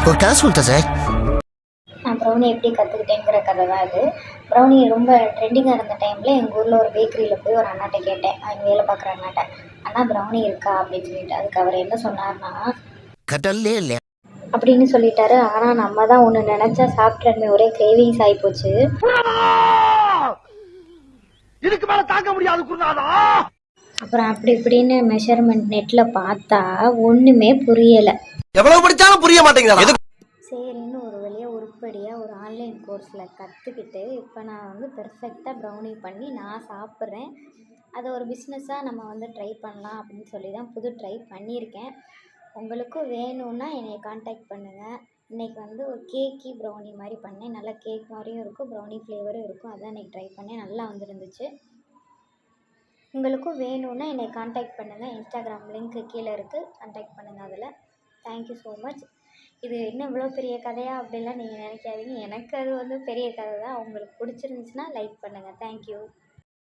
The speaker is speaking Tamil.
ஒரு கதை சொல்லிட்டேன் சார். நான் ப்ரௌனி எப்படி கற்றுக்கிட்டேங்கிற கதை தான் இது. ப்ரௌனி ரொம்ப ட்ரெண்டிங்காக இருந்த டைமில் எங்கள் ஊரில் ஒரு பேக்கரியில் போய் ஒரு அண்ணாட்ட கேட்டேன், அவங்க வேலை பார்க்குற அண்ணாட்ட, அண்ணா ப்ரௌனி இருக்கா அப்படின்னு சொல்லிட்டு. அதுக்கு அவர் என்ன சொன்னார்னா, கடல்லே இல்லையா அப்படின்னு சொல்லிட்டாரு. ஆனால் நம்ம தான் ஒன்று நினச்சா சாப்பிட்றமே, ஒரே கிரேவிங்ஸ் ஆகிப்போச்சு. இதுக்கு மேல தாங்க முடியாது குருநாதா. அப்புறம் அப்படி இப்படின்னு மெஷர்மெண்ட் நெட்டில் பார்த்தா ஒன்றுமே புரியலை. எவ்வளவு படிச்சாலும் புரிய மாட்டேங்குதா. சரின்னு ஒரு வழியாக உருப்படியாக ஒரு ஆன்லைன் கோர்ஸில் கற்றுக்கிட்டு இப்போ நான் வந்து பெர்ஃபெக்டாக ப்ரௌனி பண்ணி நான் சாப்பிட்றேன். அதை ஒரு பிஸ்னஸாக நம்ம வந்து ட்ரை பண்ணலாம் அப்படின்னு சொல்லி தான் ட்ரை பண்ணியிருக்கேன். உங்களுக்கும் வேணும்னா என்னை காண்டாக்ட் பண்ணுங்கள். இன்றைக்கி வந்து ஒரு கேக்கி ப்ரௌனி மாதிரி பண்ணேன். நல்லா கேக் மாதிரியும் இருக்கும், ப்ரௌனி ஃப்ளேவரும் இருக்கும். அதான் இன்றைக்கி ட்ரை பண்ணேன், நல்லா வந்துருந்துச்சு. உங்களுக்கும் வேணும்னா என்னை காண்டாக்ட் பண்ணுங்கள். இன்ஸ்டாகிராம் லிங்க்கு கீழே இருக்குது, காண்டாக்ட் பண்ணுங்கள். அதில் தேங்க்யூ ஸோ மச். இது இன்னும் இவ்வளோ பெரிய கதையா அப்படிலாம் நீங்கள் நினைக்காதீங்க. எனக்கு அது வந்து பெரிய கதை தான். உங்களுக்கு பிடிச்சிருந்துச்சுன்னா லைக் பண்ணுங்கள். தேங்க்யூ.